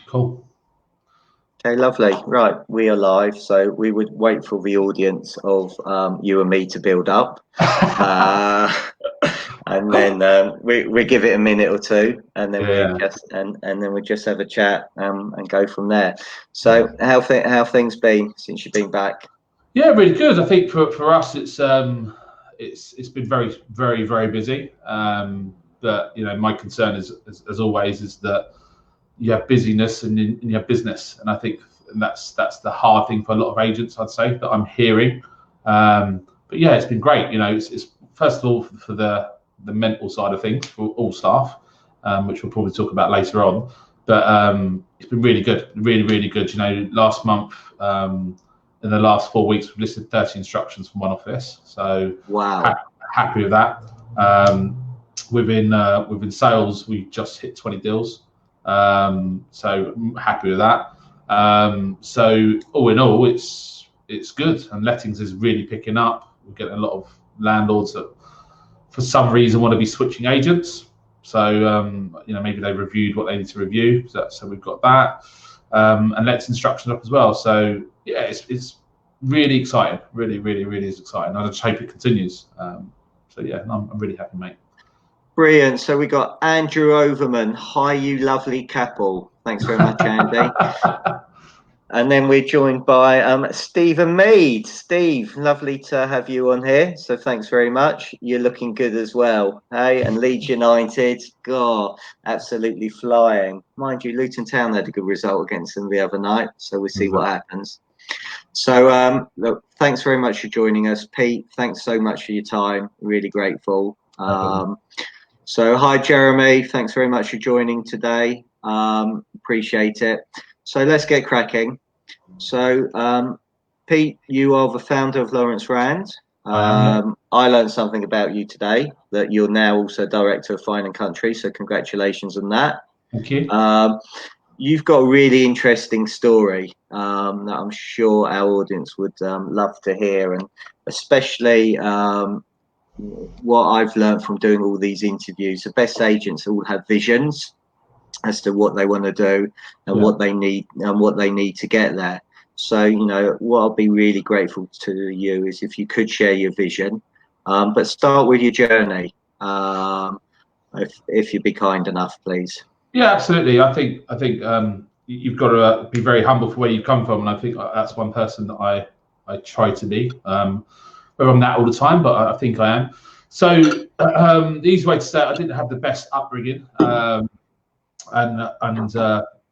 Cool. Okay, lovely. Right, we are live, so we would wait for the audience of you and me to build up, and then we give it a minute or two, and then Yeah. we just have a chat and go from there. So how things been since you've been back? Yeah, really good. I think for us, it's been very, very, very busy. But my concern is, as always, is that you have busyness and you have business, and I think that's the hard thing for a lot of agents, I'd say, that I'm hearing. But yeah, it's been great. It's first of all for the mental side of things for all staff, which we'll probably talk about later on. But it's been really good, really, really good. Last month, in the last 4 weeks, we've listed 30 instructions from one office. So wow, happy with that. Within sales, we just hit 20 deals. So I'm happy with that. So all in all, it's good, and lettings is really picking up. We're getting a lot of landlords that, for some reason, want to be switching agents. So maybe they reviewed what they need to review. So we've got that, and let's instructions up as well. So yeah, it's really exciting. Really, really, really is exciting. I just hope it continues. So yeah, I'm really happy, mate. Brilliant. So we got Andrew Overman. Hi, you lovely couple. Thanks very much, Andy. And then we're joined by Stephen Mead. Steve, lovely to have you on here. So thanks very much. You're looking good as well. Hey, and Leeds United, God, absolutely flying. Mind you, Luton Town had a good result against them the other night. So we'll see what happens. So look, thanks very much for joining us. Pete, thanks so much for your time. Really grateful. So hi, Jeremy. Thanks very much for joining today. Appreciate it. So let's get cracking. So Pete, you are the founder of Lawrence Rand. I learned something about you today, that you're now also director of Fine and Country. So congratulations on that. Thank you. You've got a really interesting story that I'm sure our audience would love to hear, and especially what I've learned from doing all these interviews. The best agents all have visions as to what they want to do and what they need to get there. So what I'll be really grateful to you is if you could share your vision, but start with your journey, if you'd be kind enough, please. Yeah, absolutely. I think you've got to be very humble for where you've come from, and I think that's one person that I try to be. Whether I'm that all the time, but I think I am. So the easy way to say it, I didn't have the best upbringing, and I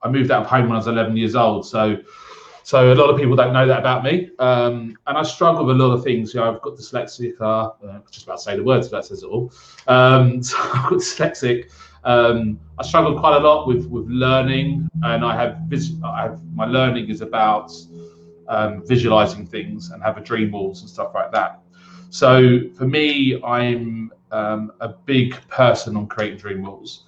moved out of home when I was 11 years old. So a lot of people don't know that about me, and I struggle with a lot of things. I've got dyslexic. Just about to say the words, that says it all. So I've got dyslexic. I struggle quite a lot with learning, and my learning is about visualizing things and have a dream boards and stuff like that. So for me, I'm a big person on creating dream boards.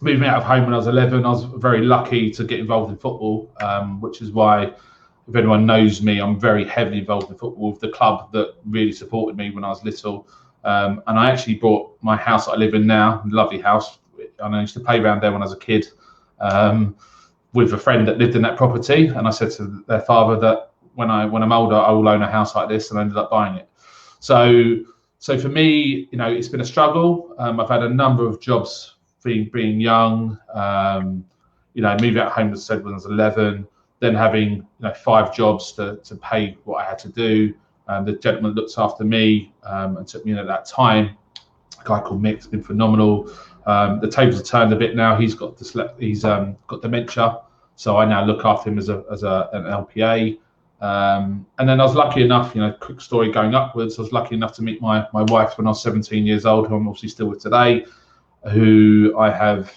Moving out of home when I was 11, I was very lucky to get involved in football, which is why, if anyone knows me, I'm very heavily involved in football with the club that really supported me when I was little. And I actually bought my house that I live in now, a lovely house, and I used to play around there when I was a kid, with a friend that lived in that property. And I said to their father that when I'm older, I will own a house like this, and I ended up buying it. So for me, it's been a struggle. I've had a number of jobs being young, moving out of home, as I said, when I was 11, then having 5 jobs to pay what I had to do. The gentleman that looks after me and took me in at that time, a guy called Mick, has been phenomenal. The tables have turned a bit now. He's got dementia, so I now look after him as an LPA. And then I was lucky enough, quick story going upwards, I was lucky enough to meet my wife when I was 17 years old, who I'm obviously still with today, who I have,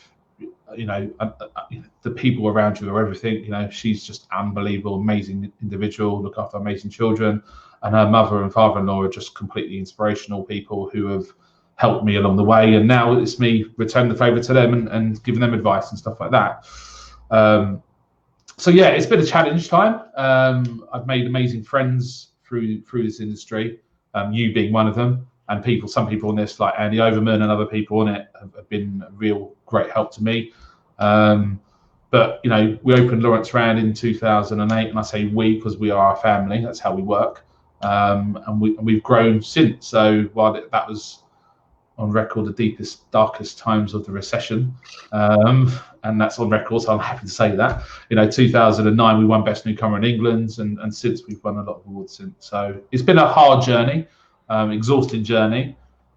the people around you are everything. She's just unbelievable, amazing individual, look after amazing children. And her mother and father-in-law are just completely inspirational people who have helped me along the way. And now it's me returning the favour to them and giving them advice and stuff like that. So yeah, it's been a challenge time. I've made amazing friends through this industry, you being one of them, and some people on this, like Andy Overman and other people on it, have been a real great help to me. But we opened Lawrence Round in 2008, and I say we because we are a family. That's how we work, and we've grown since. So while that was on record the deepest, darkest times of the recession, and that's on record, so I'm happy to say that. 2009 we won Best Newcomer in England, and since we've won a lot of awards since. So it's been a hard journey, exhausting journey,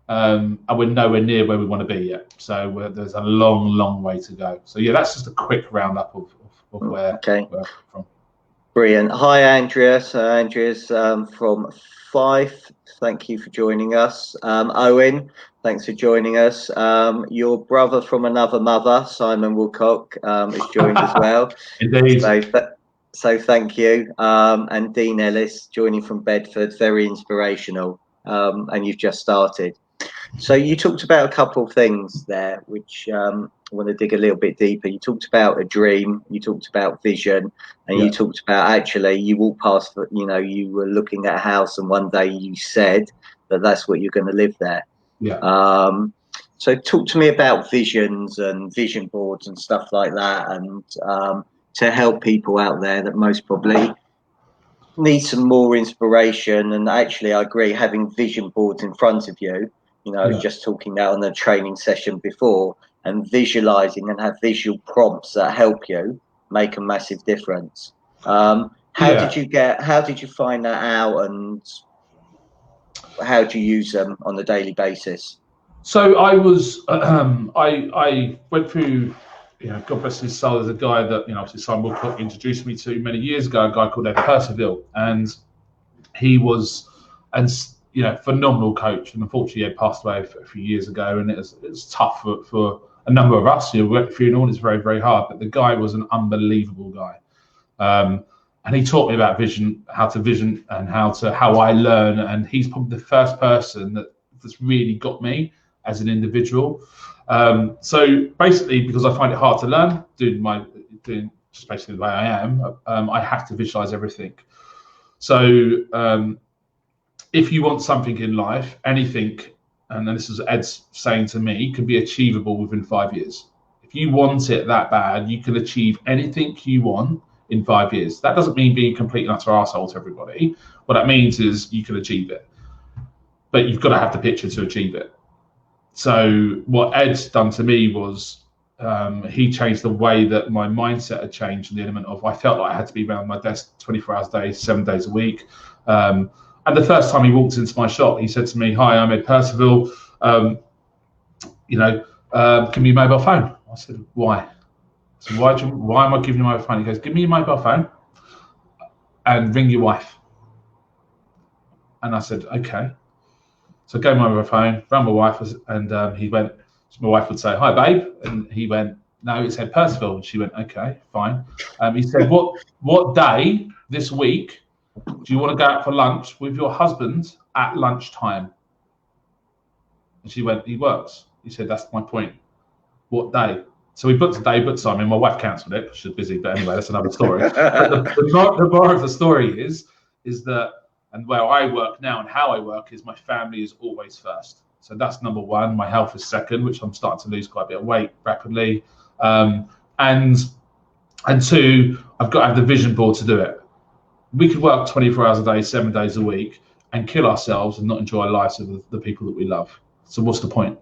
and we're nowhere near where we want to be yet. So there's a long way to go. So yeah, that's just a quick roundup of where we're from. Brilliant. Hi, Andreas. Andreas from Fife. Thank you for joining us. Owen, thanks for joining us. Your brother from another mother, Simon Woodcock, has joined as well. Indeed. So thank you. And Dean Ellis joining from Bedford, very inspirational. And you've just started. So you talked about a couple of things there, which I want to dig a little bit deeper. You talked about a dream, you talked about vision, and you talked about actually you walked past, you were looking at a house and one day you said that that's what you're going to live there. Yeah. So talk to me about visions and vision boards and stuff like that, and to help people out there that most probably need some more inspiration. And actually, I agree, having vision boards in front of you, I was just talking that on the training session before, and visualizing and have visual prompts that help you make a massive difference. How did you find that out, and how do you use them on a daily basis? So I was, I went through, God bless his soul, there's a guy that, obviously Simon Woodcock introduced me to many years ago, a guy called Ed Percival, and he was, phenomenal coach. And unfortunately, he passed away a few years ago, and it was tough for a number of us. We went through, and it's very, very hard. But the guy was an unbelievable guy, and he taught me about vision, how to vision, and how I learn. And he's probably the first person that's really got me as an individual. So basically, because I find it hard to learn, doing just basically the way I am, I have to visualize everything. So if you want something in life, anything, and then this is Ed's saying to me, can be achievable within 5 years. If you want it that bad, you can achieve anything you want in 5 years. That doesn't mean being a complete and utter arsehole to everybody. What that means is you can achieve it, but you've got to have the picture to achieve it. So what Ed's done to me was he changed the way that my mindset had changed, in the element of I felt like I had to be around my desk 24 hours a day, 7 days a week. And the first time he walked into my shop, he said to me, "Hi, I'm Ed Percival. Give me your mobile phone." I said, "Why?" So why am I giving you my mobile phone? He goes, "Give me your mobile phone and ring your wife." And I said, "Okay." So I gave my mobile phone, rang my wife, and he went. So my wife would say, "Hi, babe," and he went, "No, it's Ed Percival." And she went, "Okay, fine." He said, "What day this week do you want to go out for lunch with your husband at lunchtime?" And she went, "He works." He said, "That's my point. What day?" So we booked a day, booked time. My wife cancelled it. She was busy, but anyway, that's another story. But the more of the story is that, and where I work now and how I work is my family is always first. So that's number one. My health is second, which I'm starting to lose quite a bit of weight rapidly. And two, I've got to have the vision board to do it. We could work 24 hours a day, 7 days a week, and kill ourselves and not enjoy our lives with the people that we love. So what's the point?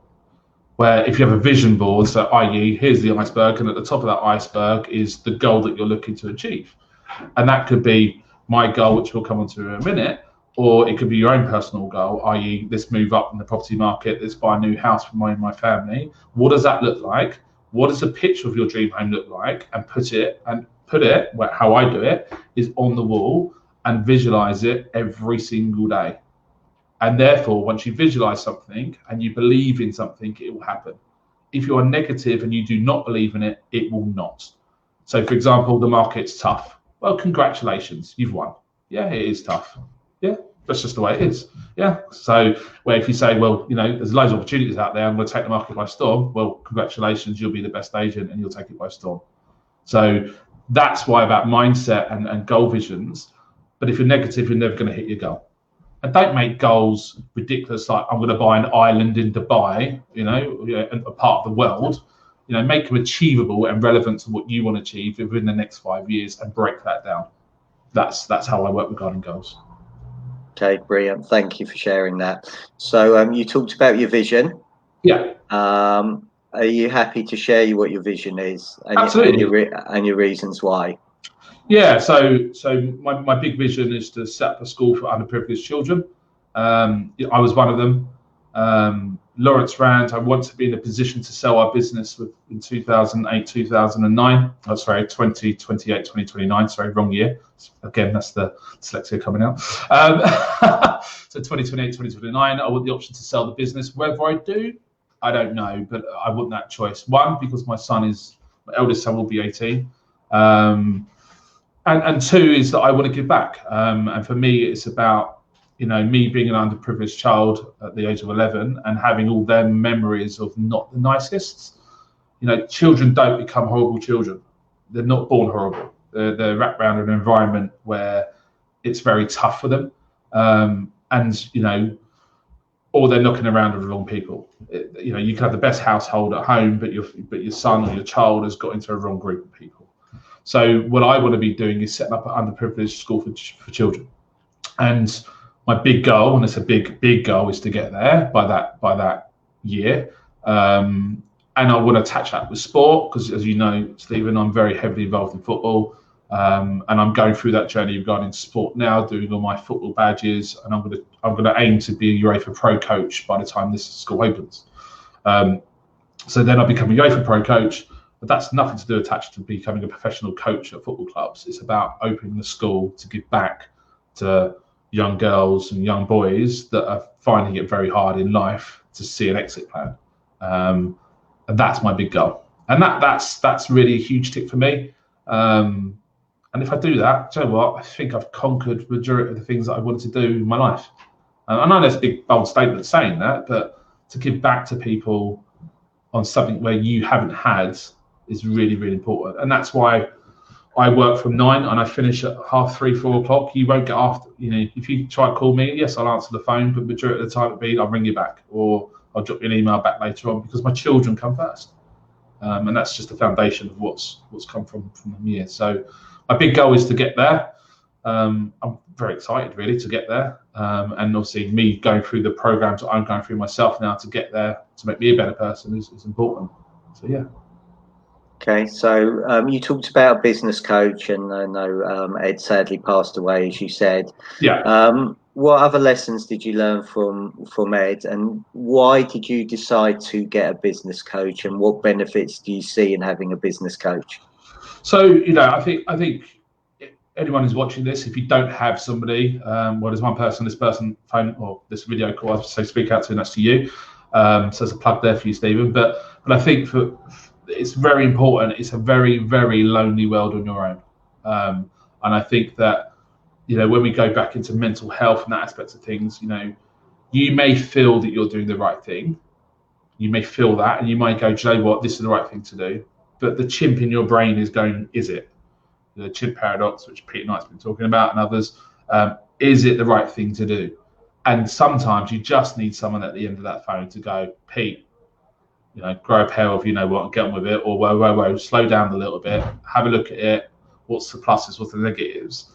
Where if you have a vision board, so i.e., here's the iceberg, and at the top of that iceberg is the goal that you're looking to achieve. And that could be my goal, which we'll come on to in a minute, or it could be your own personal goal, i.e., let's move up in the property market, let's buy a new house for my family. What does that look like? What does a picture of your dream home look like? And put it, how I do it, is on the wall and visualize it every single day. And therefore, once you visualize something and you believe in something, it will happen. If you are negative and you do not believe in it, it will not. So, for example, the market's tough. Well, congratulations, you've won. Yeah, it is tough. Yeah, that's just the way it is. Yeah. So, where if you say, well, there's loads of opportunities out there, I'm going to take the market by storm. Well, congratulations, you'll be the best agent and you'll take it by storm. So that's why about mindset and goal visions. But if you're negative, you're never going to hit your goal. And don't make goals ridiculous, like I'm going to buy an island in Dubai, a part of the world. make them achievable and relevant to what you want to achieve within the next 5 years and break that down. That's how I work regarding goals. Okay, brilliant. Thank you for sharing that. So you talked about your vision. Yeah. Are you happy to share what your vision is Absolutely. and your reasons why? Yeah, so my big vision is to set up a school for underprivileged children. I was one of them. Lawrence Rand, I want to be in a position to sell our business in 2008, 2009. Oh, sorry, 2028, 2029. Sorry, wrong year. Again, that's the dyslexia coming out. So 2028, 2029, I want the option to sell the business. Whether I do, I don't know, but I want that choice. One, because my eldest son will be 18. And two is that I want to give back. And for me, it's about, me being an underprivileged child at the age of 11 and having all their memories of not the nicest. Children don't become horrible children. They're not born horrible. They're wrapped around an environment where it's very tough for them. Or they're knocking around with the wrong people. You can have the best household at home, but your son or your child has got into a wrong group of people. So what I want to be doing is setting up an underprivileged school for children. And my big goal, and it's a big goal, is to get there by that year. And I want to attach that with sport, because as you know, Stephen, I'm very heavily involved in football. And I'm going through that journey regarding sport now, doing all my football badges, and I'm going to aim to be a UEFA Pro coach by the time this school opens. So then I'll become a UEFA Pro coach. But that's nothing to do attached to becoming a professional coach at football clubs. It's about opening the school to give back to young girls and young boys that are finding it very hard in life to see an exit plan. And that's my big goal. And that's really a huge tick for me. And if I do that, do you know what? I think I've conquered the majority of the things that I wanted to do in my life. I know that's a big, bold statement saying that, but to give back to people on something where you haven't had is really, really important. And that's why I work from 9 and I finish at 3:30, 4 o'clock. You won't get after, if you try to call me, yes, I'll answer the phone, but majority of the time it'll be, I'll ring you back or I'll drop you an email back later on, because my children come first. And that's just the foundation of what's come from them here. So my big goal is to get there. I'm very excited really to get there. And obviously me going through the programs that I'm going through myself now to get there, to make me a better person is important. So yeah. Okay, so you talked about a business coach, and I know Ed sadly passed away, as you said. Yeah. What other lessons did you learn from Ed, and why did you decide to get a business coach, and what benefits do you see in having a business coach? So I think anyone who's watching this, if you don't have somebody, there's one person, this person phone or this video call, I say speak out to, and that's to you. So there's a plug there for you, Stephen. But I think it's very important. It's a very, very lonely world on your own. And I think that, when we go back into mental health and that aspect of things, you may feel that you're doing the right thing. You may feel that, and you might go, do you know what, this is the right thing to do. But the chimp in your brain is going, is it? The chimp paradox, which Peter Knight's been talking about, and others, is it the right thing to do? And sometimes you just need someone at the end of that phone to go, Pete, grow a pair of, get on with it, or whoa, slow down a little bit, have a look at it, what's the pluses, what's the negatives.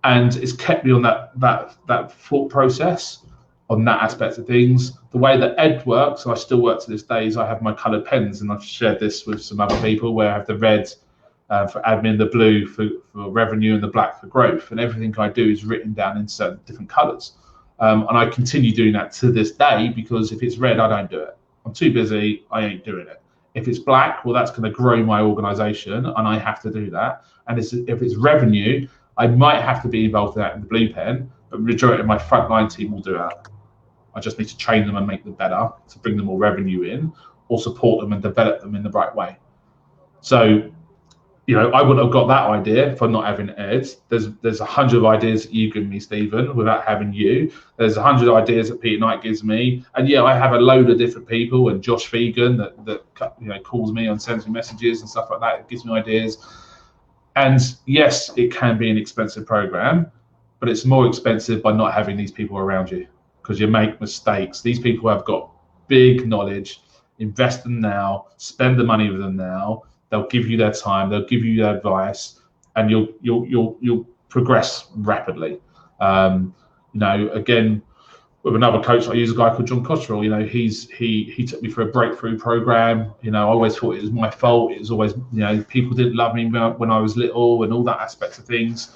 And it's kept me on that thought process on that aspect of things. The way that Ed works, and I still work to this day, is I have my coloured pens, and I've shared this with some other people, where I have the red for admin, the blue for revenue, and the black for growth. And everything I do is written down in certain different colours. And I continue doing that to this day, because if it's red, I don't do it. I'm too busy, I ain't doing it. If it's black, well, that's going to grow my organisation, and I have to do that. And if it's revenue, I might have to be involved in that in the blue pen, but the majority of my frontline team will do that. I just need to train them and make them better to bring them more revenue in, or support them and develop them in the right way. So, I wouldn't have got that idea for not having Ed. There's 100 ideas that you give me, Stephen, without having you. There's 100 ideas that Peter Knight gives me. And yeah, I have a load of different people, and Josh Fegan that calls me and sends me messages and stuff like that. It gives me ideas. And yes, it can be an expensive program, but it's more expensive by not having these people around you, because you make mistakes. These people have got big knowledge. invest them now, spend the money with them now. They'll give you their time, they'll give you their advice, and you'll progress rapidly. Again, with another coach I use, a guy called John Cottrell. He took me through a breakthrough program. I always thought it was my fault. It was always, people didn't love me when I was little and all that aspect of things.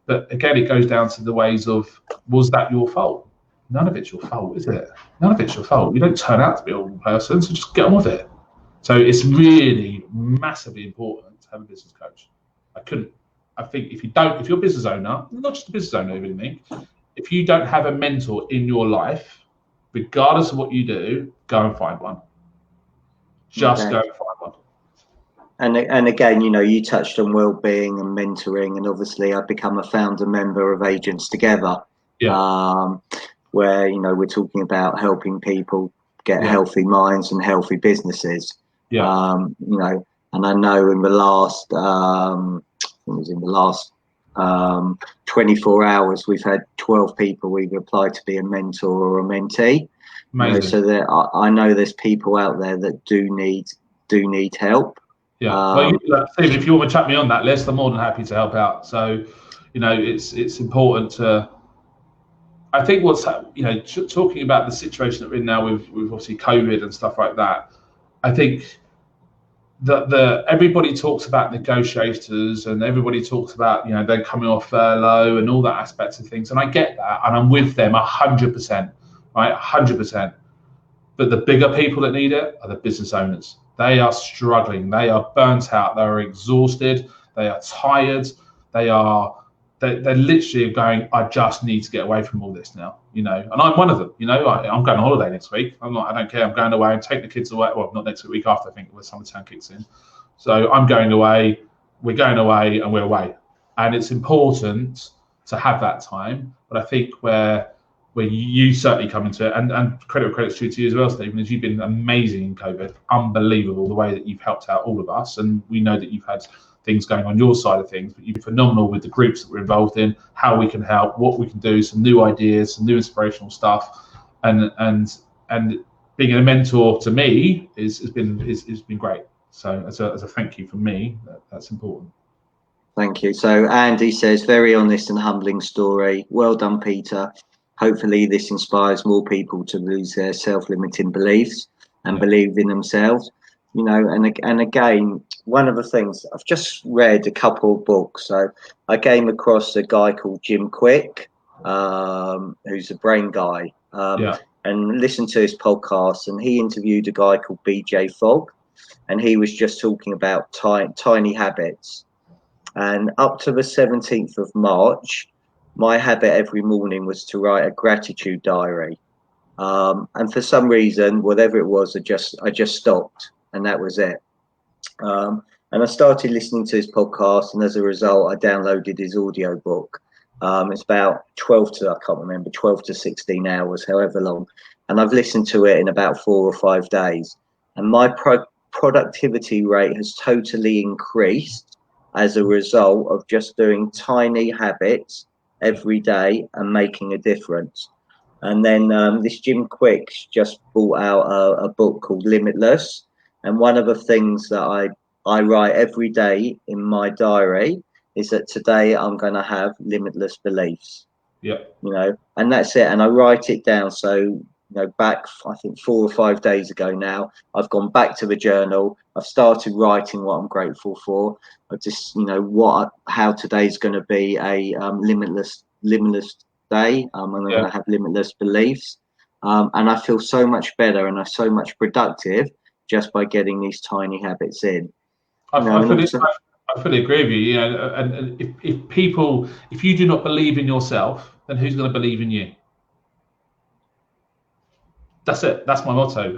But again, it goes down to the ways of, was that your fault? None of it's your fault, is it? None of it's your fault. You don't turn out to be a horrible person, so just get on with it. So it's really massively important to have a business coach. I think if you're a business owner, not just a business owner, everything, if you don't have a mentor in your life, regardless of what you do, go and find one. Just go and find one. And again, you touched on well-being and mentoring, and obviously I've become a founder member of Agents Together, where we're talking about helping people get healthy minds and healthy businesses. And I know in the last 24 hours we've had 12 people either apply to be a mentor or a mentee. So that I know there's people out there that do need help. Steve, if you want to chat me on that list, I'm more than happy to help out. So it's important to, I think talking about the situation that we're in now with obviously COVID and stuff like that, I think that everybody talks about negotiators and everybody talks about they're coming off furlough and all that aspects of things, and I get that, and I'm with them 100%, right, 100%. But the bigger people that need it are the business owners. They are struggling. They are burnt out. They are exhausted. They are tired. They're literally going, I just need to get away from all this now, and I'm one of them. I'm going on holiday next week. I don't care. I'm going away and take the kids away. Well, not next week, after, I think, where summer term kicks in. So I'm going away. We're going away, and we're away. And it's important to have that time. But I think where you certainly come into it, and credit's due to you as well, Stephen, is you've been amazing in COVID. Unbelievable the way that you've helped out all of us, and we know that you've had things going on your side of things, but you've been phenomenal with the groups that we're involved in, how we can help, what we can do, some new ideas, some new inspirational stuff, and being a mentor to me has been great. So as a thank you from me, that's important. Thank you. So Andy says, very honest and humbling story. Well done, Peter. Hopefully this inspires more people to lose their self-limiting beliefs and believe in themselves. And again, one of the things, I've just read a couple of books. So I came across a guy called Jim Quick, who's a brain guy, and listened to his podcast, and he interviewed a guy called BJ Fogg, and he was just talking about tiny habits. And up to the 17th of March, my habit every morning was to write a gratitude diary. And for some reason, whatever it was, I just stopped. And that was it. And I started listening to his podcast, and as a result, I downloaded his audio book. It's about 12 to 16 hours, however long. And I've listened to it in about 4 or 5 days. And my productivity rate has totally increased as a result of just doing tiny habits every day and making a difference. And then this Jim Quick just brought out a book called Limitless. And one of the things that I write every day in my diary is that today I'm going to have limitless beliefs. And that's it. And I write it down. So, back, I think 4 or 5 days ago now, I've gone back to the journal. I've started writing what I'm grateful for. I just, how today's going to be a limitless day. I'm going to have limitless beliefs. And I feel so much better and I'm so much productive just by getting these tiny habits in. I fully agree with you. And if you do not believe in yourself, then who's going to believe in you? That's it. That's my motto.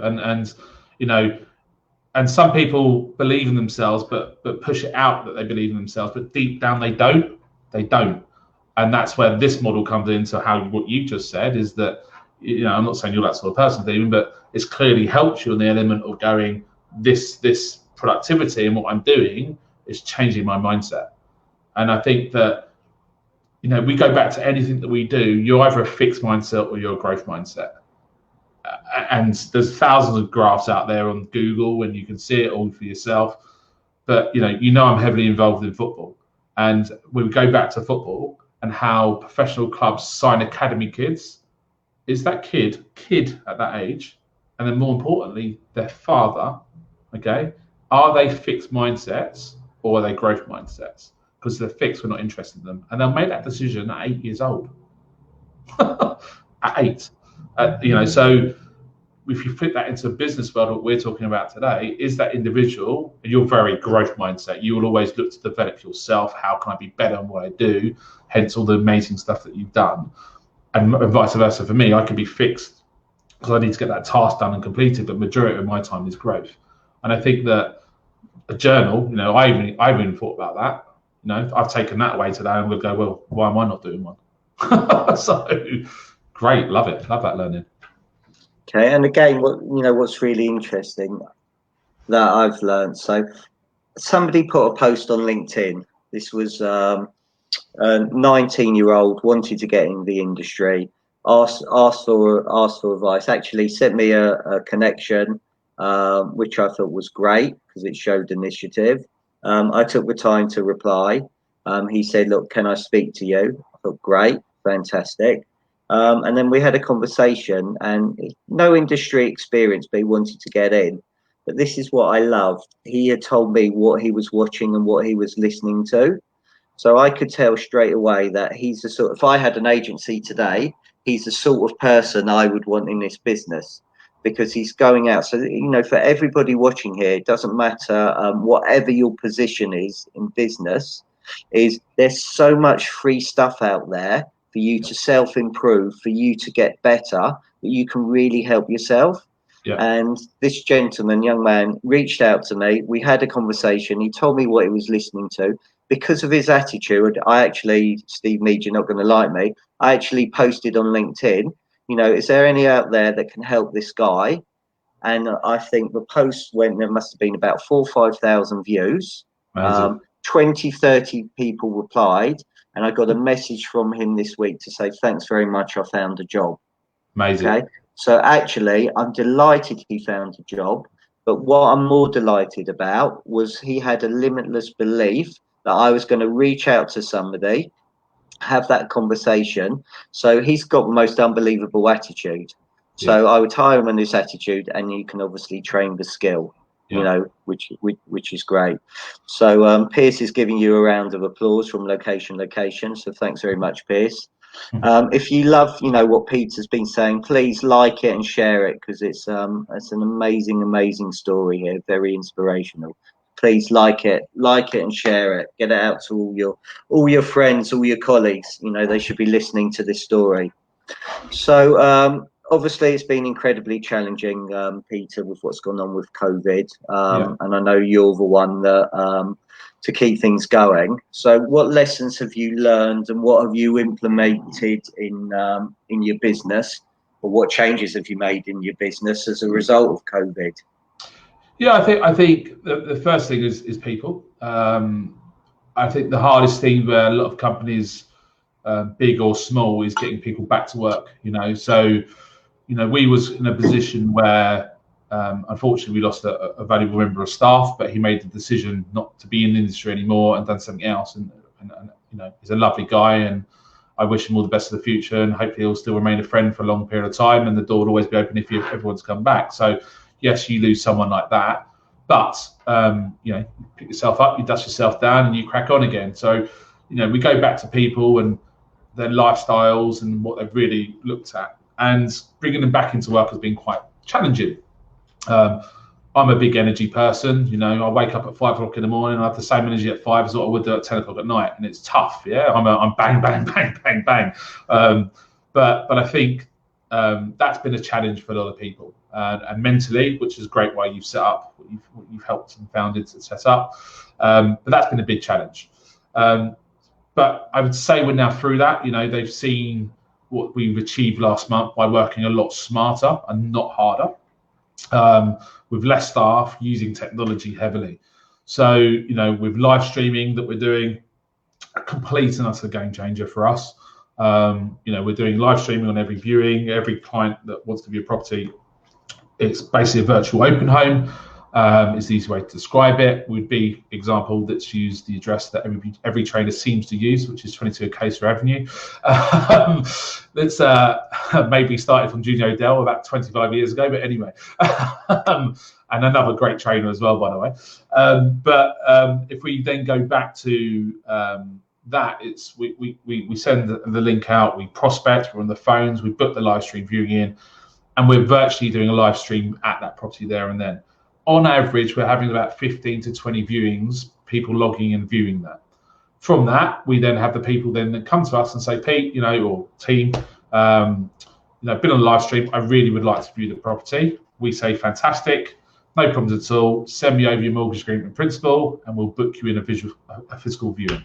And some people believe in themselves, but push it out that they believe in themselves, but deep down they don't. And that's where this model comes into what you just said is that, I'm not saying you're that sort of person, Stephen, but it's clearly helped you in the element of going, this productivity and what I'm doing is changing my mindset. And I think that, we go back to anything that we do, you're either a fixed mindset or you're a growth mindset. and there's thousands of graphs out there on Google, and you can see it all for yourself. But I'm heavily involved in football, and when we go back to football and how professional clubs sign academy kids, is that kid at that age, and then more importantly, their father, okay, are they fixed mindsets or are they growth mindsets? Because they're fixed, we're not interested in them, and they'll make that decision at 8 years old. At 8, so if you fit that into a business world, what we're talking about today is that individual, and you're very growth mindset. You will always look to develop yourself. How can I be better in what I do? Hence all the amazing stuff that you've done. And vice versa for me, I can be fixed because I need to get that task done and completed, but majority of my time is growth. And I think that a journal, I even thought about that. I've taken that away today and we'll go, well, why am I not doing one? So great, love it, love that learning. Okay, and again, what's really interesting that I've learned. So somebody put a post on LinkedIn. This was a 19-year-old wanted to get in the industry, asked for advice. Actually, sent me a connection, which I thought was great because it showed initiative. I took the time to reply. He said, "Look, can I speak to you?" I thought, "Great, fantastic." And then we had a conversation, and no industry experience, but he wanted to get in. But this is what I loved. He had told me what he was watching and what he was listening to. So I could tell straight away that he's the sort of, if I had an agency today, he's the sort of person I would want in this business, because he's going out. So, for everybody watching here, it doesn't matter whatever your position is in business, there's so much free stuff out there for you to self-improve, for you to get better, that you can really help yourself. Yeah. And this young man, reached out to me. We had a conversation. He told me what he was listening to. Because of his attitude, Steve Mead, you're not going to like me, I actually posted on LinkedIn, is there any out there that can help this guy? And I think the post there must have been about 4,000 or 5,000 views. 20, 30 people replied. And I got a message from him this week to say, "Thanks very much, I found a job." Amazing. Okay. So actually, I'm delighted he found a job. But what I'm more delighted about was he had a limitless belief that I was going to reach out to somebody, have that conversation. So he's got the most unbelievable attitude. So I would hire him on this attitude, and you can obviously train the skill. Which is great. So Pierce is giving you a round of applause from location. So thanks very much, Pierce. If you love, what Peter's been saying, please like it and share it, because it's an amazing story here, very inspirational. Please like it and share it. Get it out to all your friends, all your colleagues. They should be listening to this story. So obviously, it's been incredibly challenging, Peter, with what's gone on with COVID. And I know you're the one that to keep things going. So what lessons have you learned, and what have you implemented in your business, or what changes have you made in your business as a result of COVID? Yeah, I think the first thing is people. I think the hardest thing where a lot of companies, big or small, is getting people back to work. So we was in a position where unfortunately we lost a valuable member of staff, but he made the decision not to be in the industry anymore and done something else. And he's a lovely guy, and I wish him all the best for the future, and hopefully he'll still remain a friend for a long period of time, and the door will always be open if everyone's come back. So yes, you lose someone like that, but you pick yourself up, you dust yourself down, and you crack on again. So we go back to people and their lifestyles and what they've really looked at, and bringing them back into work has been quite challenging. I'm a big energy person. I wake up at 5 o'clock in the morning. I have the same energy at 5 as what I would do at 10 o'clock at night, and it's tough. Yeah, I'm bang, bang, bang, bang, bang. But I think that's been a challenge for a lot of people, and mentally, which is great. Why you've set up, what you've helped and founded to set up. But that's been a big challenge. But I would say we're now through that. They've seen what we've achieved last month by working a lot smarter and not harder. With less staff, using technology heavily. So, with live streaming that we're doing, a complete and utter game changer for us. We're doing live streaming on every viewing. Every client that wants to view a property, it's basically a virtual open home. Is the easy way to describe it. Would be example that's used the address that every trader seems to use, which is 22 Case Avenue. That's maybe started from Junior Odell about 25 years ago, but anyway, and another great trainer as well, by the way. If we then go back to that, it's we send the link out, we prospect, we're on the phones, we book the live stream viewing in, and we're virtually doing a live stream at that property there and then. On average, we're having about 15 to 20 viewings, people logging and viewing that. From that, we then have the people then that come to us and say, Pete, or team, been on a live stream, I really would like to view the property. We say, fantastic, no problems at all. Send me over your mortgage agreement in principle, and we'll book you in a physical viewing.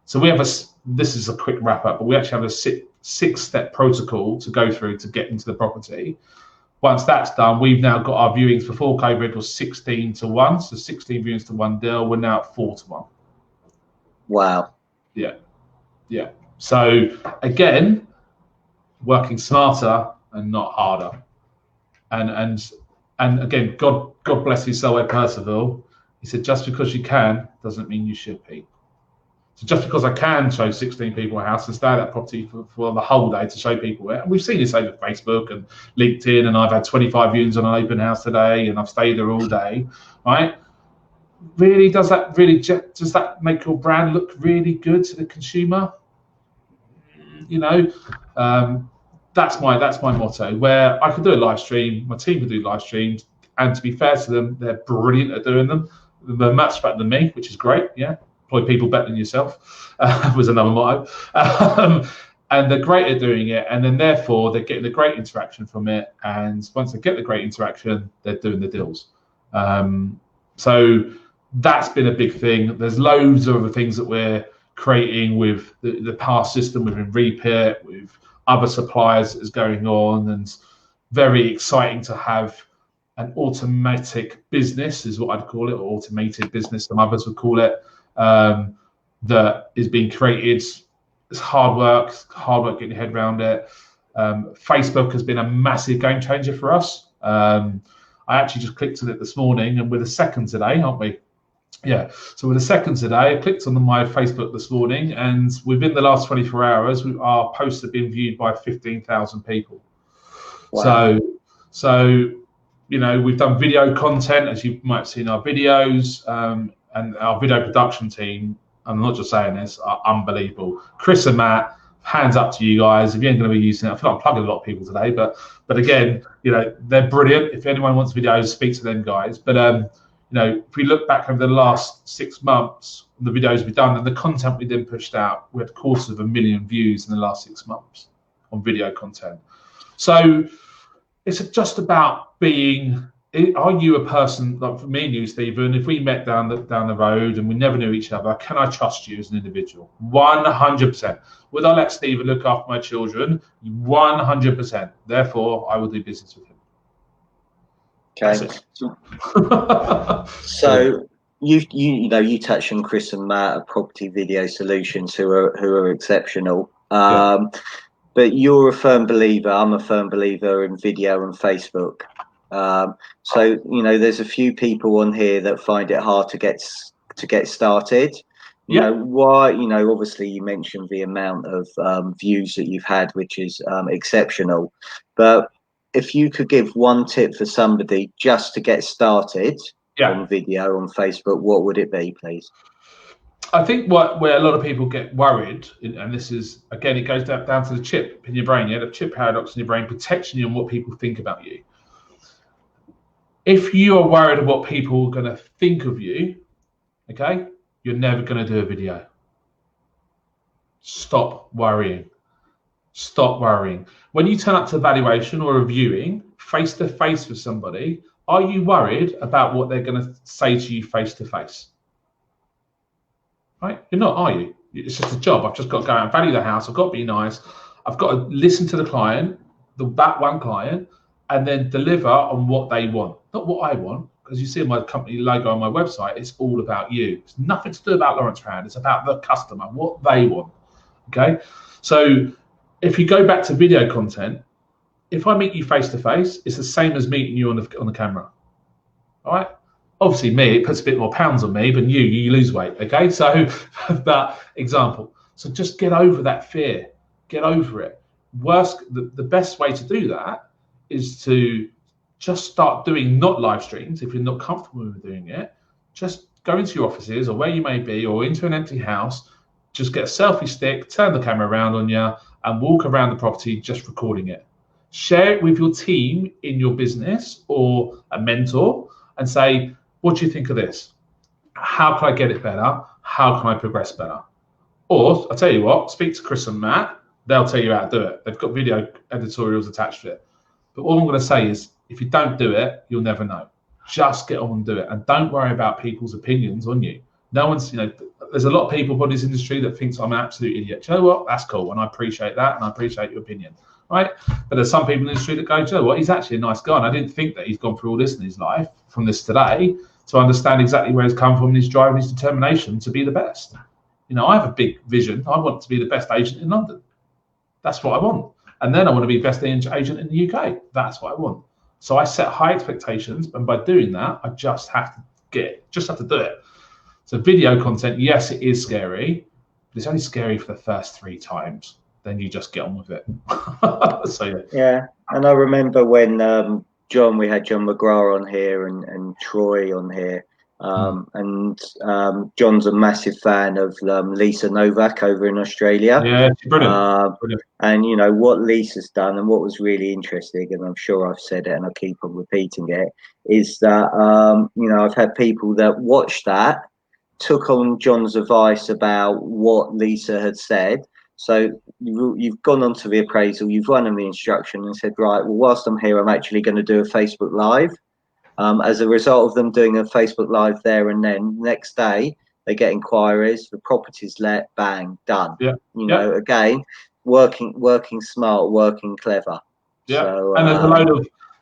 So we have this is a quick wrap up, but we actually have a six-step protocol to go through to get into the property. Once that's done, we've now got our viewings. Before COVID was 16 to 1, so 16 viewings to 1 deal. We're now at 4 to 1. Wow. Yeah. So again, working smarter and not harder. And again, God bless his soul, Ed Percival. He said, just because you can doesn't mean you should, Pete. So just because I can show 16 people a house and stay at that property for the whole day to show people it, and we've seen this over Facebook and LinkedIn, and I've had 25 viewings on an open house today, and I've stayed there all day, right? Really, does that make your brand look really good to the consumer? That's my motto. Where I could do a live stream, my team could do live streams, and to be fair to them, they're brilliant at doing them. They're much better than me, which is great. Yeah. Employ people better than yourself was another motto. And they're great at doing it, and then therefore they're getting the great interaction from it, and once they get the great interaction, they're doing the deals. So that's been a big thing. There's loads of other things that we're creating with the past system within Repeat, with other suppliers that is going on, and very exciting to have an automatic business is what I'd call it, or automated business, some others would call it. That is being created. It's hard work getting your head around it. Facebook has been a massive game changer for us. I actually just clicked on it this morning, and we're the second today, aren't we? Yeah, so we're the second today. I clicked on my Facebook this morning, and within the last 24 hours, our posts have been viewed by 15,000 people. Wow. So we've done video content, as you might have seen our videos. And our video production team, I'm not just saying this, are unbelievable. Chris and Matt, hands up to you guys. If you ain't going to be using it, I feel like I'm plugging a lot of people today, but again, they're brilliant. If anyone wants videos, speak to them guys. But if we look back over the last 6 months, the videos we've done and the content we then pushed out, we had 250,000 views in the last 6 months on video content. So it's just about being. Are you a person like for me and you, Stephen? If we met down the road and we never knew each other, can I trust you as an individual? 100%. Would I let Stephen look after my children? 100%. Therefore, I will do business with him. Okay. So you touched on Chris and Matt at Property Video Solutions, who are exceptional. But you're a firm believer. I'm a firm believer in video and Facebook. So there's a few people on here that find it hard to get started. Why? Obviously you mentioned the amount of views that you've had, which is exceptional. But if you could give one tip for somebody just to get started on video on Facebook, what would it be, please? I think where a lot of people get worried, and this is again, it goes down to the chip in your brain. The chip paradox in your brain protects you on what people think about you. If you are worried of what people are going to think of you, okay, you're never going to do a video. Stop worrying. Stop worrying. When you turn up to a valuation or a viewing, face to face with somebody, are you worried about what they're going to say to you face to face? Right? You're not, are you? It's just a job. I've just got to go out and value the house. I've got to be nice. I've got to listen to the client, that one client, and then deliver on what they want, not what I want. Because you see my company logo on my website, it's all about you. It's nothing to do about Lawrence Rand. It's about the customer, what they want. Okay, so if you go back to video content, if I meet you face to face, it's the same as meeting you on the camera. All right. Obviously, me, it puts a bit more pounds on me, but you lose weight. Okay. So that example. So just get over that fear. Get over it. The best way to do that is to just start doing not live streams if you're not comfortable with doing it. Just go into your offices or where you may be, or into an empty house. Just get a selfie stick, turn the camera around on you, and walk around the property just recording it. Share it with your team in your business or a mentor and say, what do you think of this? How can I get it better? How can I progress better? Or I'll tell you what, speak to Chris and Matt. They'll tell you how to do it. They've got video editorials attached to it. But all I'm going to say is, if you don't do it, you'll never know. Just get on and do it. And don't worry about people's opinions on you. No one's, there's a lot of people in this industry that thinks I'm an absolute idiot. Do you know what? That's cool. And I appreciate that. And I appreciate your opinion. Right? But there's some people in the industry that go, do you know what? He's actually a nice guy. And I didn't think that he's gone through all this in his life from this today to understand exactly where he's come from and his drive and his determination to be the best. I have a big vision. I want to be the best agent in London. That's what I want. And then I want to be best agent in the UK. That's what I want. So I set high expectations, and by doing that, I just have to do it. So video content, yes, it is scary, but it's only scary for the first 3 times. Then you just get on with it. So yeah. And I remember when we had John McGrath on here and Troy on here. And John's a massive fan of Lisa Novak over in Australia. Yeah, brilliant. Brilliant. And what Lisa's done and what was really interesting, and I'm sure I've said it and I keep on repeating it, is that I've had people that watched that, took on John's advice about what Lisa had said. So you've gone on to the appraisal, you've run them the instruction and said, right, well, whilst I'm here, I'm actually going to do a Facebook Live. As a result of them doing a Facebook Live there and then, next day they get inquiries, the property's let, bang, done. Yeah. Again, working smart, working clever. Yeah. So, and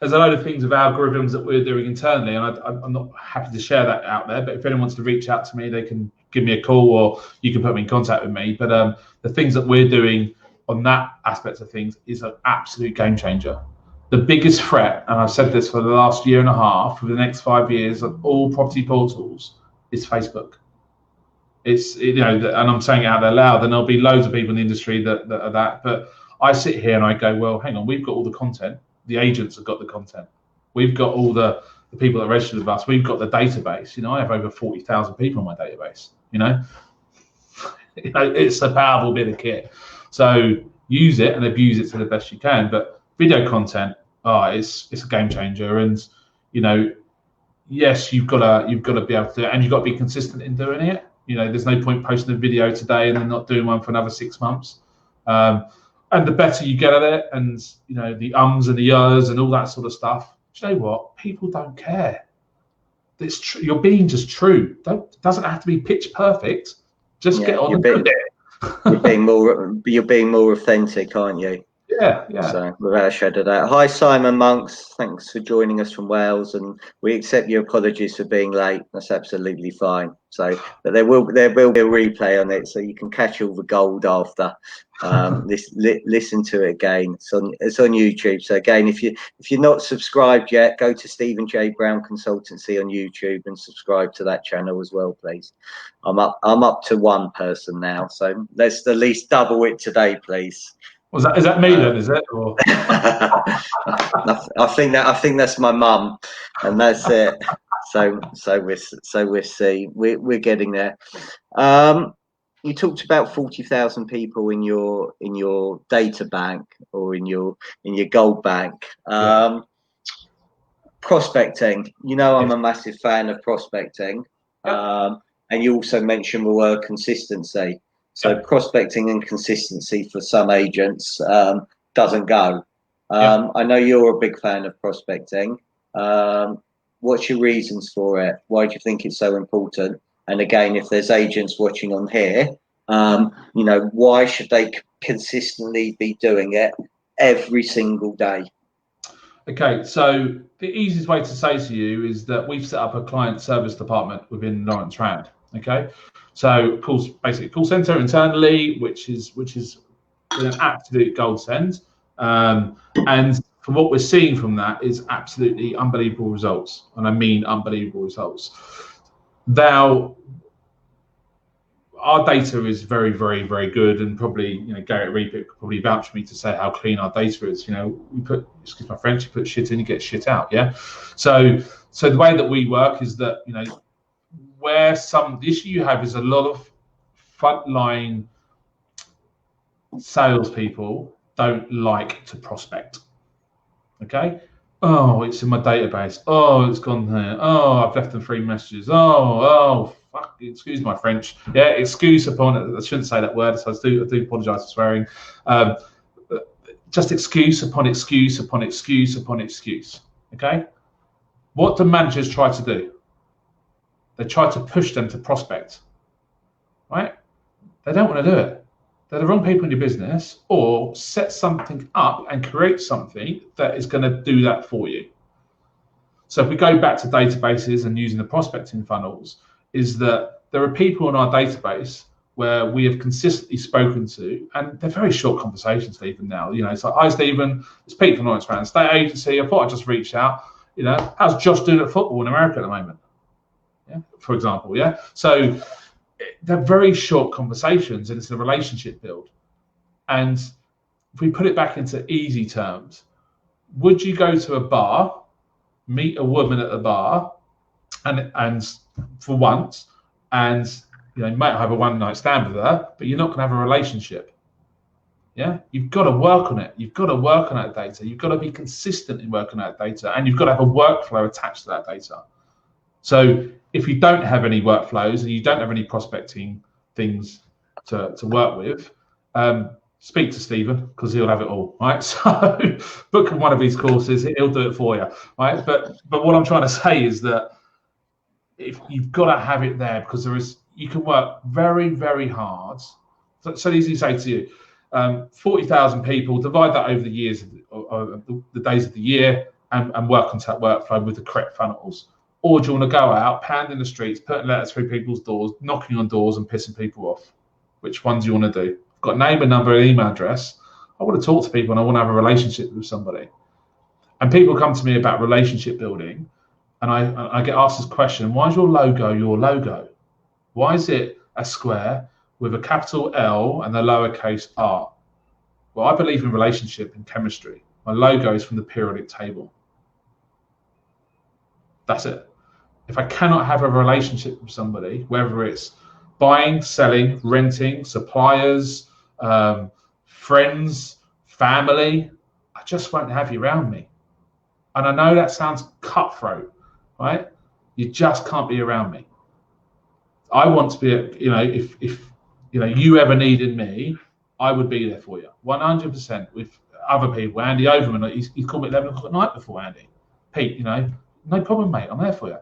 there's a load of things of algorithms that we're doing internally, and I'm not happy to share that out there. But if anyone wants to reach out to me, they can give me a call, or you can put me in contact with me. But the things that we're doing on that aspect of things is an absolute game changer. The biggest threat, and I've said this for the last year and a half, for the next 5 years of all property portals, is Facebook. It's, and I'm saying it out there loud, and there'll be loads of people in the industry that are that. But I sit here and I go, well, hang on, we've got all the content. The agents have got the content. We've got all the people that registered with us. We've got the database. I have over 40,000 people on my database. It's a powerful bit of kit. So use it and abuse it to the best you can. But video content, it's a game changer. And yes, you've got to be able to do it, and you've got to be consistent in doing it. There's no point posting a video today and then not doing one for another 6 months. And the better you get at it, and the ums and the uhs and all that sort of stuff, do you know what? People don't care. It's true. You're being just true. It doesn't have to be pitch perfect. Just get on and do it. You're being more authentic, aren't you? Yeah. So without a shadow of doubt. Hi, Simon Monks. Thanks for joining us from Wales, and we accept your apologies for being late. That's absolutely fine. So, but there will be a replay on it, so you can catch all the gold after. Listen to it again. It's on YouTube. So again, if you're not subscribed yet, go to Stephen J. Brown Consultancy on YouTube and subscribe to that channel as well, please. I'm up to 1 person now, so let's at least double it today, please. Is that me then? Is it? Or? I think that's my mum, and that's it. So we'll see. We're getting there. You talked about 40,000 people in your data bank or in your gold bank. Prospecting. I'm a massive fan of prospecting. And you also mentioned the word consistency. So prospecting and consistency for some agents doesn't go. I know you're a big fan of prospecting. What's your reasons for it? Why do you think it's so important? And again, if there's agents watching on here, why should they consistently be doing it every single day? Okay, so the easiest way to say to you is that we've set up a client service department within Lawrence Rand. Okay, so basically call center internally, which is been an absolute godsend. And from what we're seeing from that is absolutely unbelievable results. And I mean unbelievable results. Now, our data is very, very, very good, and probably, Garrett Reapick could probably vouch for me to say how clean our data is. We put, excuse my French, you put shit in, you get shit out, yeah? So the way that we work is that, where the issue you have is a lot of frontline salespeople don't like to prospect, okay? Oh, it's in my database. Oh, it's gone there. Oh, I've left them 3 messages. Oh, fuck, excuse my French. Yeah, excuse upon it. I shouldn't say that word, so I do apologise for swearing. Just excuse upon excuse upon excuse upon excuse, okay? What do managers try to do? They try to push them to prospect, right? They don't want to do it. They're the wrong people in your business, or set something up and create something that is going to do that for you. So if we go back to databases and using the prospecting funnels, is that there are people in our database where we have consistently spoken to, and they're very short conversations, Stephen, now. It's like, hi, Stephen, it's Pete from Lawrence Brown State Agency. I thought I'd just reach out. How's Josh doing at football in America at the moment? Yeah, for example, yeah. So they're very short conversations, and it's a relationship build. And if we put it back into easy terms, would you go to a bar, meet a woman at the bar, and for once, and you might have a one-night stand with her, but you're not going to have a relationship? Yeah, you've got to work on it. You've got to work on that data. You've got to be consistent in working on that data, and you've got to have a workflow attached to that data. So if you don't have any workflows and you don't have any prospecting things to work with, speak to Stephen, because he'll have it all, right? So book one of these courses, he'll do it for you, right? But what I'm trying to say is that if you've got to have it there, because you can work very, very hard. So easy to say to you, 40,000 people, divide that over the years, the days of the year, and work on that workflow with the correct funnels. Or do you want to go out, pounding the streets, putting letters through people's doors, knocking on doors and pissing people off? Which one do you want to do? I've got name and number and email address. I want to talk to people and I want to have a relationship with somebody. And people come to me about relationship building, and I get asked this question: why is your logo your logo? Why is it a square with a capital L and a lowercase r? Well, I believe in relationship and chemistry. My logo is from the periodic table. That's it. If I cannot have a relationship with somebody, whether it's buying, selling, renting, suppliers, friends, family, I just won't have you around me. And I know that sounds cutthroat, right? You just can't be around me. I want to be, if you ever needed me, I would be there for you, 100%. With other people, Andy Overman, he's called me at 11 o'clock at night before, Andy. Pete, no problem, mate, I'm there for you.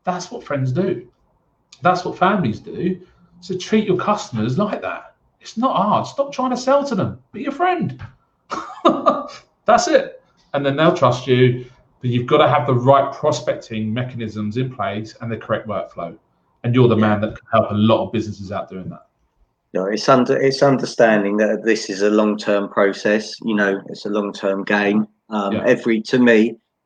That's what friends do. That's what families do. So treat your customers like that. It's not hard. Stop trying to sell to them. Be a friend. That's it. And then they'll trust you. But you've got to have the right prospecting mechanisms in place and the correct workflow. And you're the man that can help a lot of businesses out doing that. No, it's understanding that this is a long-term process. It's a long-term game.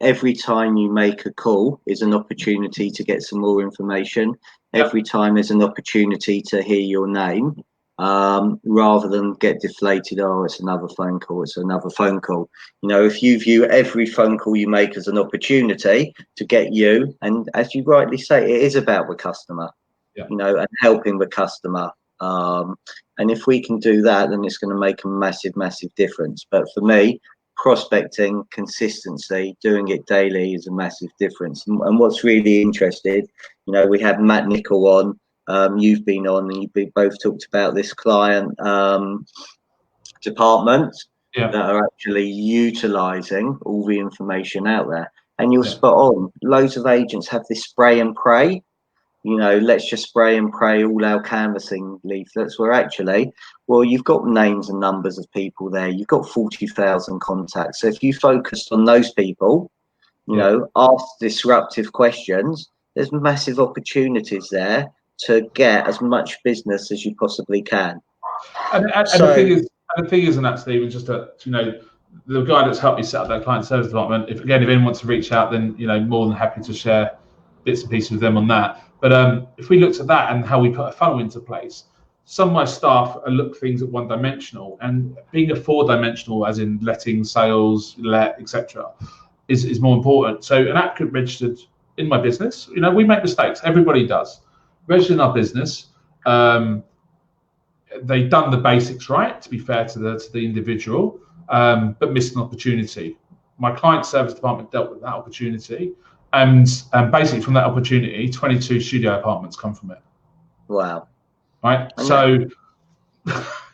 Every time you make a call is an opportunity to get some more information. Every time is an opportunity to hear your name, rather than get deflated. Oh, it's another phone call. It's another phone call. If you view every phone call you make as an opportunity to get you, and as you rightly say, it is about the customer, and helping the customer. And if we can do that, then it's going to make a massive, massive difference. But for me, prospecting, consistency, doing it daily is a massive difference. And what's really interesting, we had Matt Nichol on, you've been on, and you've both talked about this client department that are actually utilising all the information out there. And you're spot on. Loads of agents have this spray and pray. Let's just spray and pray all our canvassing leaflets, where actually, well, you've got names and numbers of people there. You've got 40,000 contacts. So if you focused on those people, ask disruptive questions, there's massive opportunities there to get as much business as you possibly can. And the thing is, And the thing isn't that, Stephen, just that, the guy that's helped me set up that client service department, if anyone wants to reach out, then, more than happy to share bits and pieces with them on that. But if we looked at that and how we put a funnel into place, some of my staff look things at one-dimensional, and being a four-dimensional, as in letting, sales, etc., is more important. So an applicant registered in my business, we make mistakes. Everybody does. Registered in our business, they've done the basics right, to be fair to the individual, but missed an opportunity. My client service department dealt with that opportunity, and basically from that opportunity, 22 studio apartments come from it. Wow. Right. So,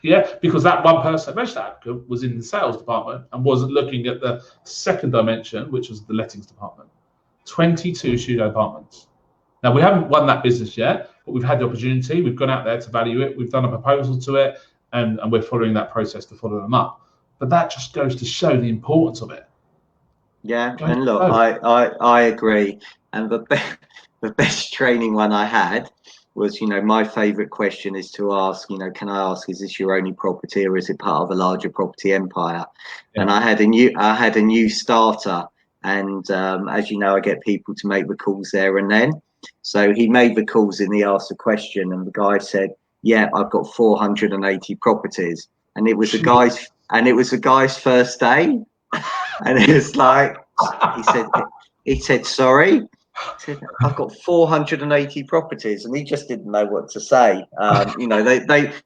yeah, because that one person, registered applicant, was in the sales department and wasn't looking at the second dimension, which was the lettings department. 22 studio apartments. Now, we haven't won that business yet, but we've had the opportunity. We've gone out there to value it. We've done a proposal to it, and we're following that process to follow them up. But that just goes to show the importance of it. Yeah, and look, I agree. And the best training one I had was, my favorite question is to ask, can I ask, is this your only property, or is it part of a larger property empire? Yeah. And I had a new starter, and as you know, I get people to make the calls there and then. So he made the calls and he asked a question, and the guy said, yeah, I've got 480 properties. And it was the guy's first day. And it's like, he said, sorry. He said, I've got 480 properties, and he just didn't know what to say.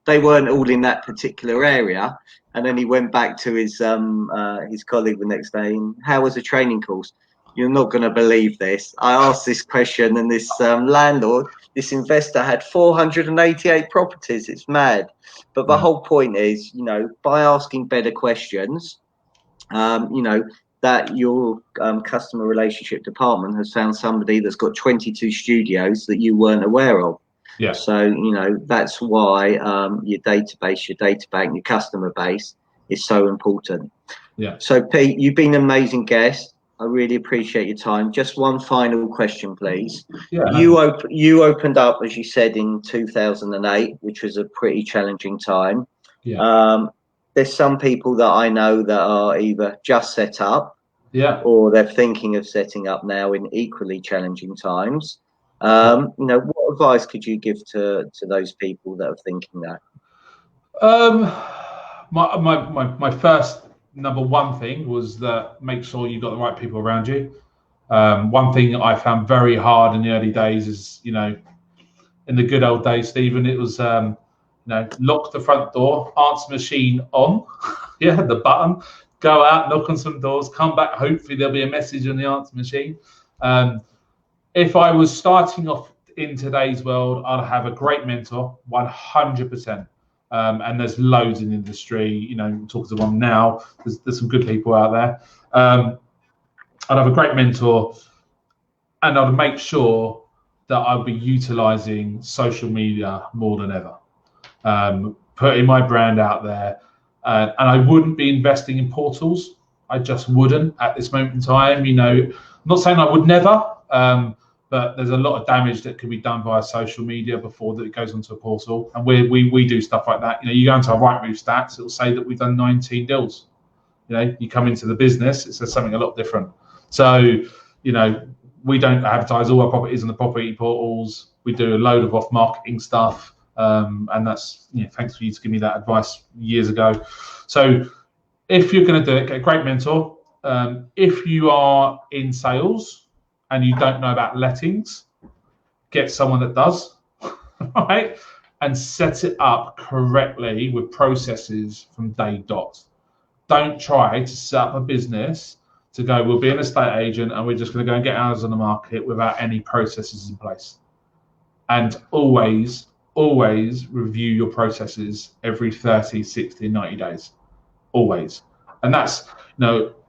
They weren't all in that particular area. And then he went back to his colleague the next day, and how was the training course? You're not going to believe this. I asked this question, and this landlord, this investor, had 488 properties. It's mad. But the whole point is, by asking better questions, that your customer relationship department has found somebody that's got 22 studios that you weren't aware of. Yeah. So, that's why your database, your data bank, your customer base is so important. Yeah. So, Pete, you've been an amazing guest. I really appreciate your time. Just one final question, please. Yeah. You opened up, as you said, in 2008, which was a pretty challenging time. Yeah. There's some people that I know that are either just set up, or they're thinking of setting up now in equally challenging times. What advice could you give to those people that are thinking that? My first number one thing was that make sure you've got the right people around you. One thing I found very hard in the early days is, in the good old days, Stephen, it was lock the front door, answer machine on, the button, go out, knock on some doors, come back, hopefully there'll be a message on the answer machine. If I was starting off in today's world, I'd have a great mentor, 100%. And there's loads in the industry, talking to one now, there's some good people out there. I'd have a great mentor, and I'd make sure that I'd be utilizing social media more than ever. Putting my brand out there, and I wouldn't be investing in portals. I just wouldn't at this moment in time. I'm not saying I would never, but there's a lot of damage that can be done via social media before that it goes onto a portal. And we do stuff like that. You go into our Rightmove stats, it'll say that we've done 19 deals. You come into the business, it says something a lot different. So, we don't advertise all our properties on the property portals. We do a load of off-marketing stuff. And that's, thanks for you to give me that advice years ago. So if you're going to do it, get a great mentor. If you are in sales and you don't know about lettings, get someone that does, right? And set it up correctly with processes from day dot. Don't try to set up a business to go, we'll be an estate agent and we're just going to go and get ours on the market without any processes in place. And always review your processes every 30, 60, 90 days. Always. And that's,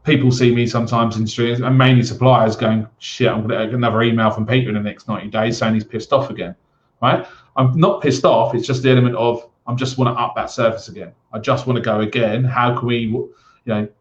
people see me sometimes in streams, and mainly suppliers going, shit, I'm going to get another email from Peter in the next 90 days saying he's pissed off again, right? I'm not pissed off. It's just the element of, I just want to up that service again. I just want to go again. How can we,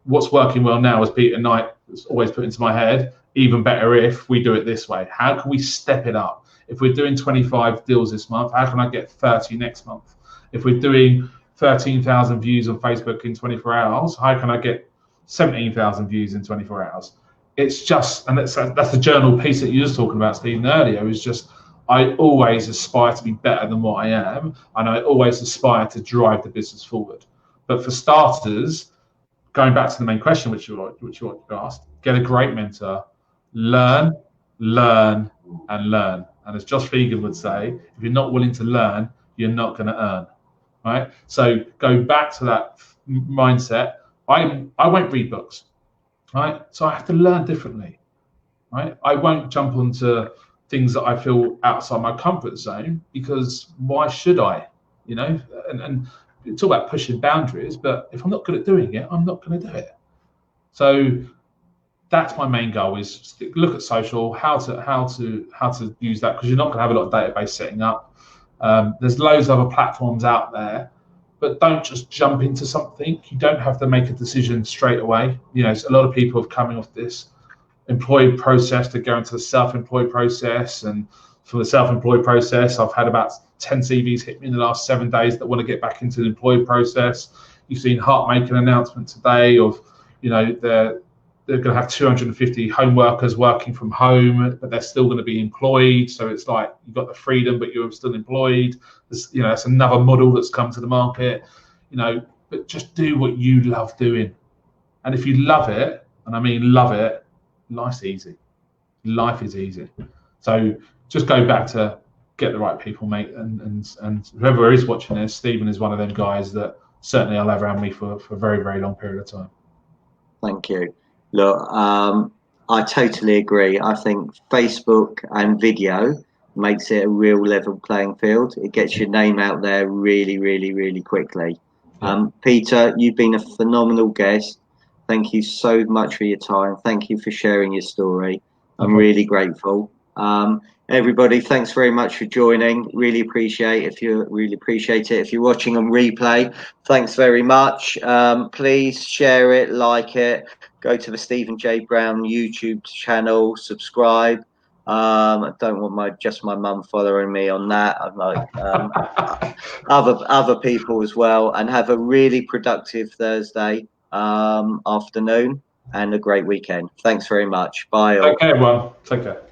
what's working well now, as Peter Knight has always put into my head, even better if we do it this way. How can we step it up? If we're doing 25 deals this month, how can I get 30 next month? If we're doing 13,000 views on Facebook in 24 hours. How can I get 17,000 views in 24 hours? It's just, and that's the journal piece that you were talking about, Stephen, earlier, is just, I always aspire to be better than what I am, and I always aspire to drive the business forward. But for starters, going back to the main question, which you asked, get a great mentor, learn, and learn. And as Josh Fegan would say, if you're not willing to learn, you're not going to earn, right? So go back to that mindset. I won't read books, right? So I have to learn differently, right? I won't jump onto things that I feel outside my comfort zone, because why should I? You know, and it's all about pushing boundaries, but if I'm not good at doing it, I'm not going to do it. So that's my main goal, is look at social, how to use that, because you're not going to have a lot of database setting up. There's loads of other platforms out there, but don't just jump into something. You don't have to make a decision straight away. You know, a lot of people are coming off this employed process to go into the self-employed process, and for the self-employed process, I've had about 10 CVs hit me in the last 7 days that want to get back into the employed process. You've seen Hart make an announcement today of, you know, they're going to have 250 home workers working from home, but they're still going to be employed. So it's like you've got the freedom, but you're still employed. You know, it's another model that's come to the market. You know, but just do what you love doing, and if you love it, and I mean love it, life's easy. Life is easy. So just go back to get the right people, mate, and whoever is watching this, Stephen is one of them guys that certainly I'll have around me for a very, very long period of time. Thank you. Look, I totally agree. I think Facebook and video makes it a real level playing field. It gets your name out there really, really, really quickly. Yeah. Peter, you've been a phenomenal guest. Thank you so much for your time. Thank you for sharing your story. I'm really grateful. Everybody, thanks very much for joining. Really appreciate it. If you're watching on replay, thanks very much. Please share it, like it. Go to the Stephen J. Brown YouTube channel, subscribe. I don't want just my mum following me on that. I'd like other people as well. And have a really productive Thursday afternoon and a great weekend. Thanks very much. Bye all. Okay, everyone. Take care.